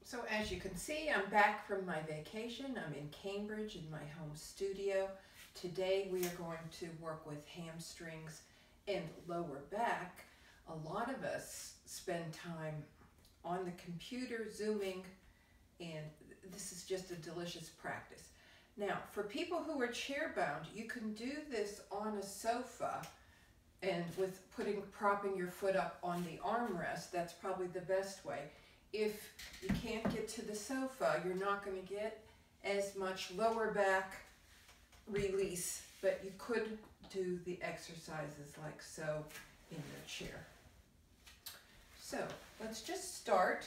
So as you can see, I'm back from my vacation. I'm in Cambridge in my home studio. Today we are going to work with hamstrings and lower back. A lot of us spend time on the computer, Zooming, and this is just a delicious practice. Now, for people who are chair-bound, you can do this on a sofa and with propping your foot up on the armrest. That's probably the best way. If you can't get to the sofa, you're not going to get as much lower back release, but you could do the exercises like so in your chair. So let's just start,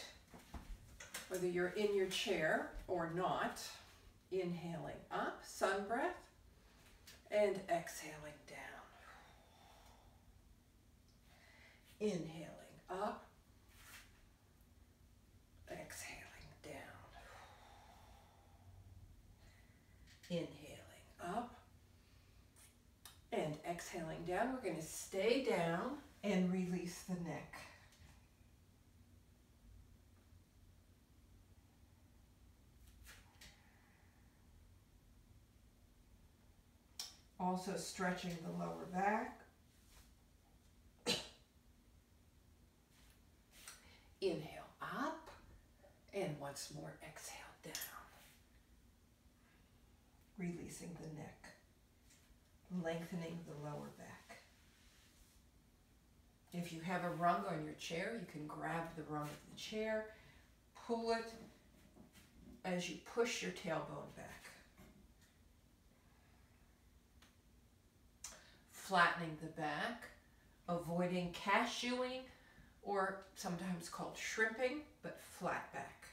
whether you're in your chair or not, inhaling up, sun breath, and exhaling down. Inhaling up, exhaling down. Inhaling up and exhaling down. We're going to stay down and release the neck. Also stretching the lower back. Inhale up, and once more exhale down. Releasing the neck, lengthening the lower back. If you have a rung on your chair, you can grab the rung of the chair, pull it as you push your tailbone back. Flattening the back, avoiding cashewing, or sometimes called shrimping, but flat back.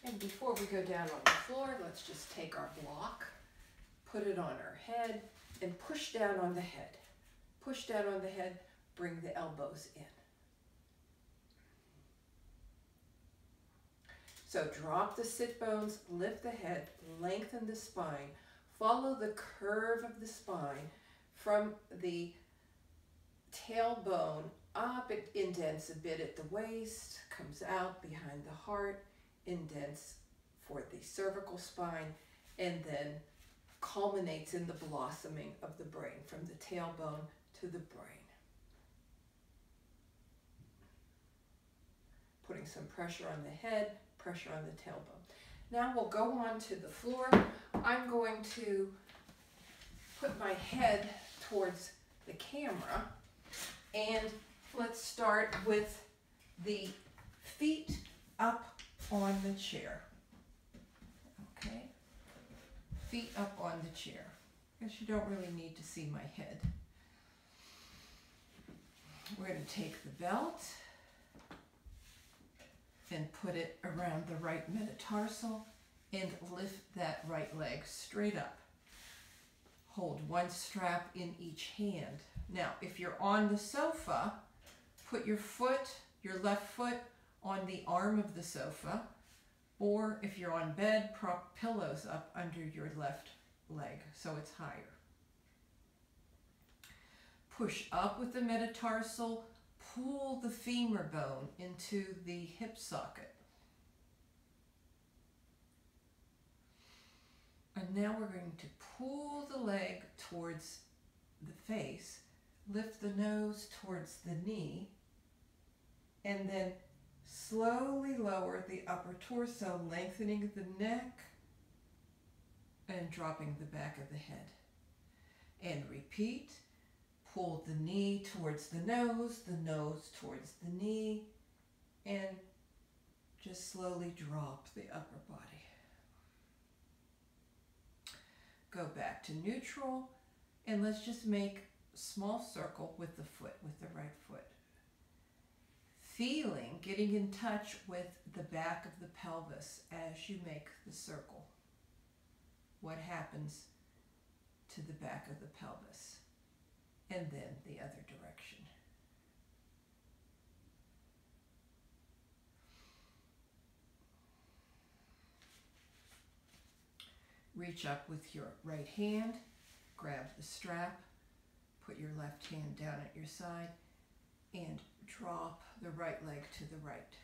And before we go down on the floor, let's just take our block, put it on our head, and push down on the head. Push down on the head, bring the elbows in. So drop the sit bones, lift the head, lengthen the spine, follow the curve of the spine from the tailbone up. It indents a bit at the waist, comes out behind the heart, indents for the cervical spine, and then culminates in the blossoming of the brain from the tailbone to the brain. Putting some pressure on the head, pressure on the tailbone. Now we'll go on to the floor. I'm going to put my head towards the camera, and let's start with the feet up on the chair. Okay, feet up on the chair. I guess you don't really need to see my head. We're going to take the belt and put it around the right metatarsal and lift that right leg straight up. Hold one strap in each hand. Now, if you're on the sofa, put your left foot on the arm of the sofa, or if you're on bed, prop pillows up under your left leg so it's higher. Push up with the metatarsal, pull the femur bone into the hip socket. And now we're going to pull the leg towards the face, lift the nose towards the knee, and then slowly lower the upper torso, lengthening the neck and dropping the back of the head. And repeat. Pull the knee towards the nose towards the knee, and just slowly drop the upper body. Go back to neutral, and let's just make a small circle with the foot, with the right foot. Feeling, getting in touch with the back of the pelvis as you make the circle. What happens to the back of the pelvis? And then the other direction. Reach up with your right hand, grab the strap, put your left hand down at your side, and drop the right leg to the right.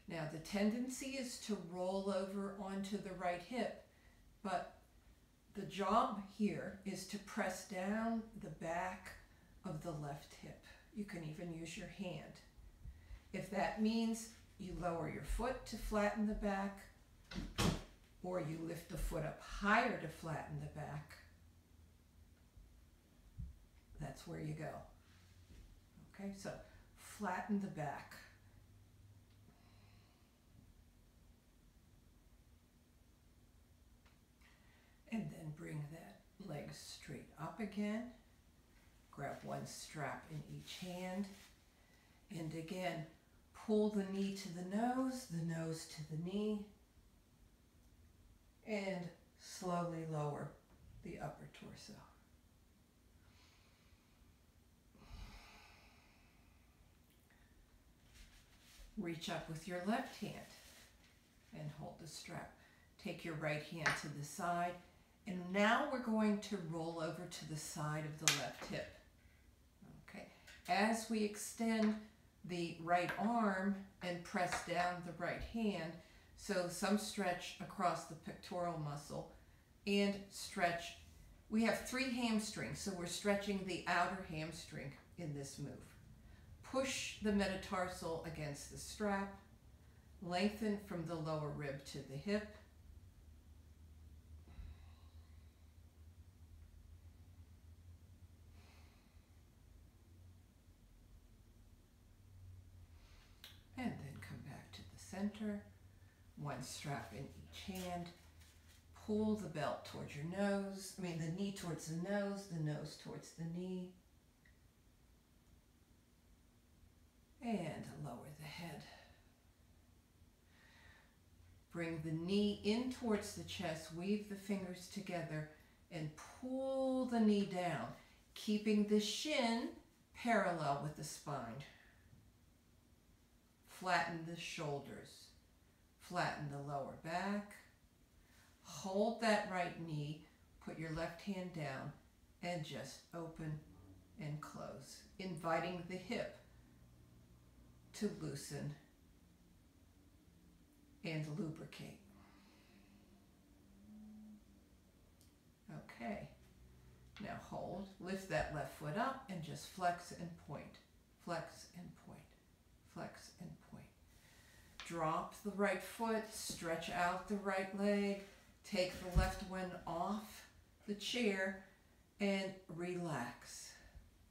Now the tendency is to roll over onto the right hip, but the job here is to press down the back of the left hip. You can even use your hand. If that means you lower your foot to flatten the back, or you lift the foot up higher to flatten the back, that's where you go. Okay, so flatten the back. And then bring that leg straight up again. Grab one strap in each hand. And again, pull the knee to the nose to the knee. And slowly lower the upper torso. Reach up with your left hand and hold the strap. Take your right hand to the side. And now we're going to roll over to the side of the left hip. Okay. As we extend the right arm and press down the right hand, so some stretch across the pectoral muscle and stretch. We have 3 hamstrings, so we're stretching the outer hamstring in this move. Push the metatarsal against the strap, lengthen from the lower rib to the hip. And then come back to the center. One strap in each hand. Pull the belt towards your nose. The knee towards the nose towards the knee. And lower the head. Bring the knee in towards the chest. Weave the fingers together and pull the knee down, keeping the shin parallel with the spine. Flatten the shoulders. Flatten the lower back. Hold that right knee. Put your left hand down and just open and close, inviting the hip to loosen and lubricate. Okay. Now hold. Lift that left foot up and just flex and point. Flex and point. Flex and point. Drop the right foot, stretch out the right leg, take the left one off the chair and relax.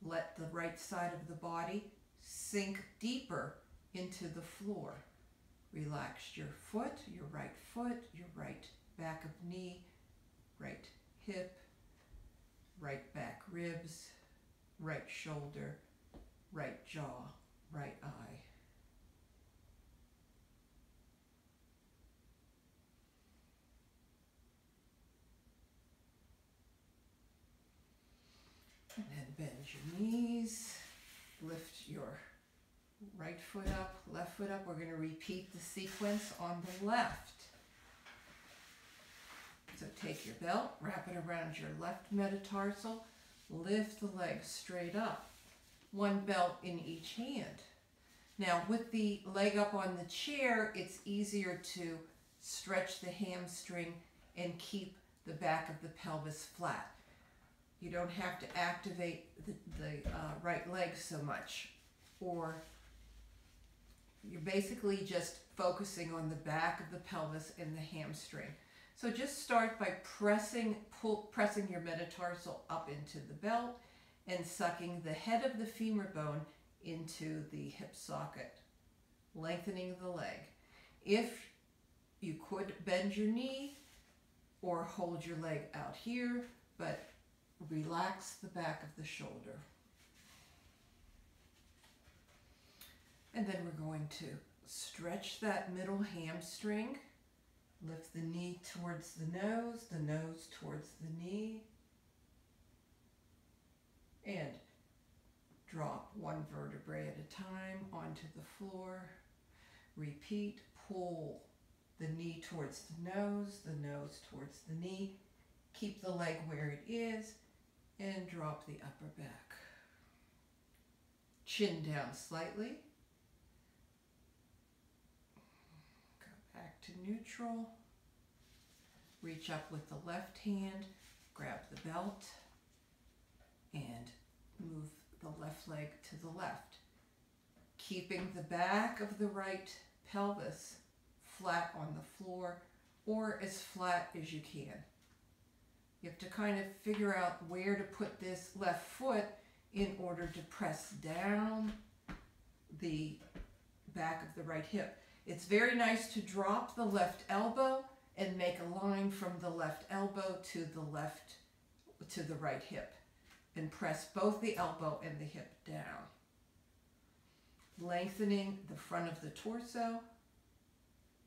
Let the right side of the body sink deeper into the floor. Relax your foot, your right back of knee, right hip, right back ribs, right shoulder, right jaw, right eye. And then bend your knees, lift your right foot up, left foot up. We're going to repeat the sequence on the left. So take your belt, wrap it around your left metatarsal, lift the leg straight up. One belt in each hand. Now with the leg up on the chair, it's easier to stretch the hamstring and keep the back of the pelvis flat. You don't have to activate the right leg so much, or you're basically just focusing on the back of the pelvis and the hamstring. So just start by pressing your metatarsal up into the belt and sucking the head of the femur bone into the hip socket, lengthening the leg. If you could bend your knee or hold your leg out here, but relax the back of the shoulder. And then we're going to stretch that middle hamstring. Lift the knee towards the nose towards the knee. And drop one vertebrae at a time onto the floor. Repeat, pull the knee towards the nose towards the knee. Keep the leg where it is and drop the upper back. Chin down slightly. Go back to neutral. Reach up with the left hand, grab the belt, and move the left leg to the left. Keeping the back of the right pelvis flat on the floor, or as flat as you can. You have to kind of figure out where to put this left foot in order to press down the back of the right hip. It's very nice to drop the left elbow and make a line from the left elbow to the right hip, and press both the elbow and the hip down. Lengthening the front of the torso,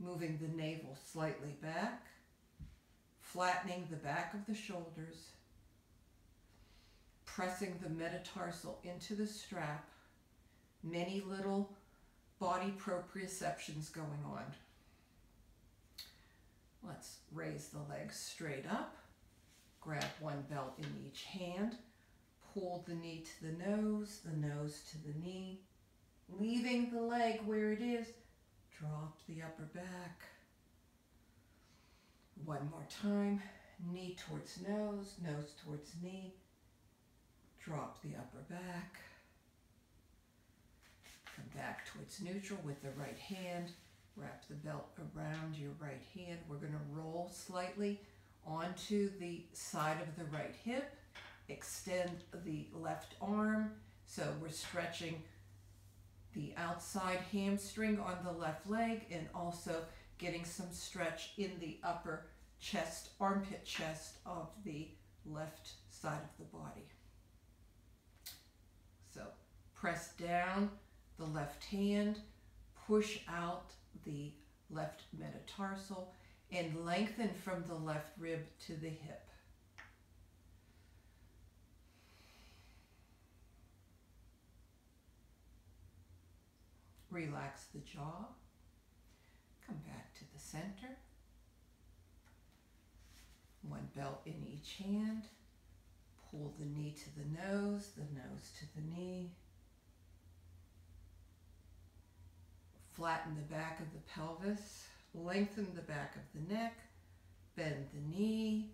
moving the navel slightly back, flattening the back of the shoulders, pressing the metatarsal into the strap, many little body proprioceptions going on. Let's raise the legs straight up, grab one belt in each hand, pull the knee to the nose to the knee, leaving the leg where it is, drop the upper back. One more time, knee towards nose, nose towards knee, drop the upper back. Come back towards neutral with the right hand, wrap the belt around your right hand. We're going to roll slightly onto the side of the right hip, extend the left arm, so we're stretching the outside hamstring on the left leg and also getting some stretch in the upper chest, armpit chest of the left side of the body. So press down the left hand, push out the left metatarsal, and lengthen from the left rib to the hip. Relax the jaw. Come back to the center. One belt in each hand. Pull the knee to the nose to the knee. Flatten the back of the pelvis. Lengthen the back of the neck. Bend the knee.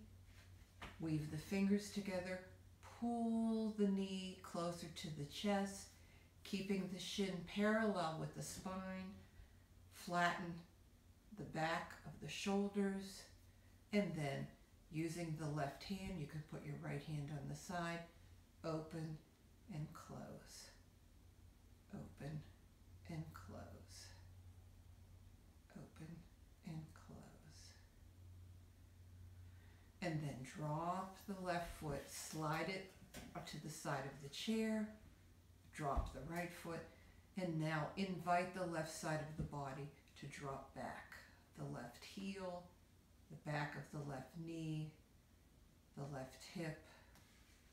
Weave the fingers together. Pull the knee closer to the chest, keeping the shin parallel with the spine. Flatten the back of the shoulders, and then using the left hand, you can put your right hand on the side, open and close, open and close, open and close. And then drop the left foot, slide it up to the side of the chair, drop the right foot, and now invite the left side of the body to drop back. The left heel, the back of the left knee, the left hip,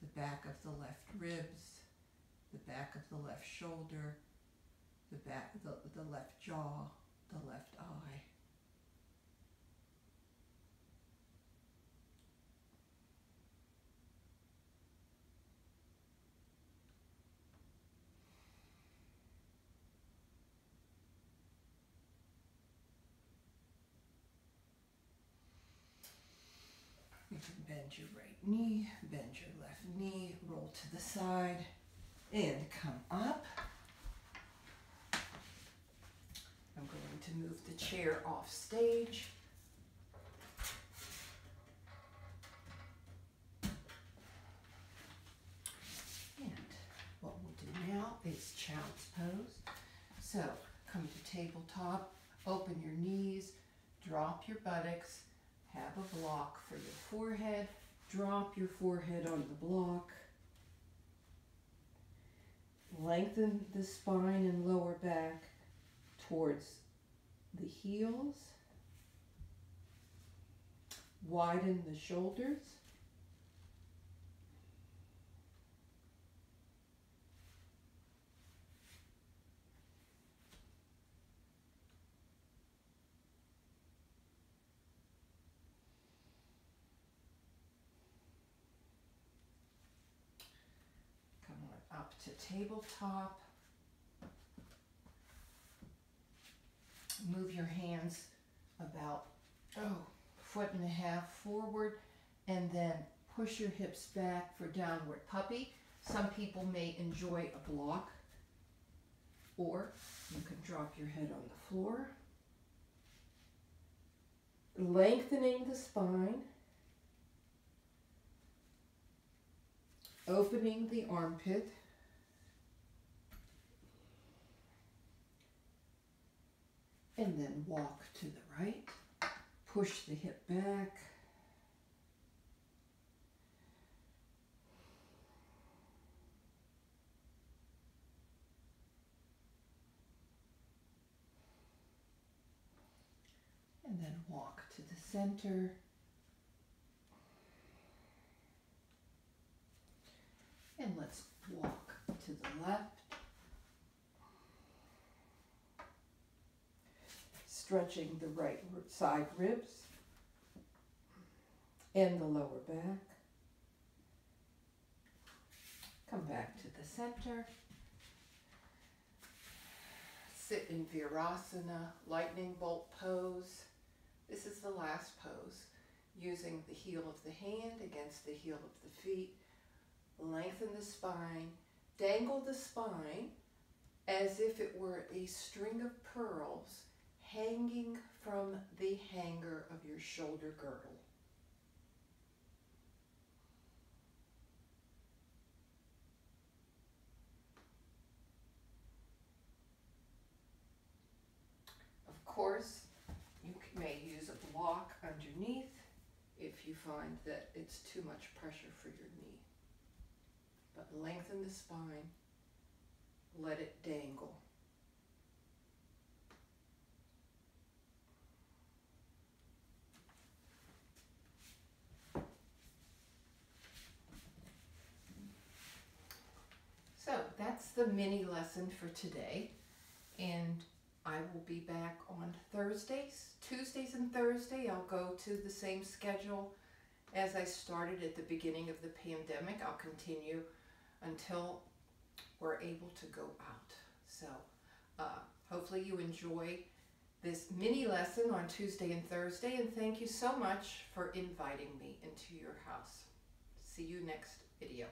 the back of the left ribs, the back of the left shoulder, the left jaw, the left eye. You can bend your right knee, bend your left knee, roll to the side, and come up. I'm going to move the chair off stage. And what we'll do now is child's pose. So come to tabletop, open your knees, drop your buttocks, have a block for your forehead, drop your forehead on the block, lengthen the spine and lower back towards the heels, widen the shoulders, up to tabletop, hands about, foot and a half forward, and then push your hips back for downward puppy. Some people may enjoy a block, or you can drop your head on the floor. Lengthening the spine, opening the armpit, and then walk to the right. Push the hip back. And then walk to the center. And let's walk to the left. Stretching the right side ribs and the lower back. Come back to the center. Sit in Virasana, lightning bolt pose. This is the last pose, using the heel of the hand against the heel of the feet. Lengthen the spine, dangle the spine as if it were a string of pearls hanging from the hanger of your shoulder girdle. Of course, you may use a block underneath if you find that it's too much pressure for your knee. But lengthen the spine, let it dangle. So that's the mini lesson for today, and I will be back on Thursdays. Tuesdays and Thursday I'll go to the same schedule as I started at the beginning of the pandemic. I'll continue until we're able to go out. So hopefully you enjoy this mini lesson on Tuesday and Thursday, and thank you so much for inviting me into your house. See you next video.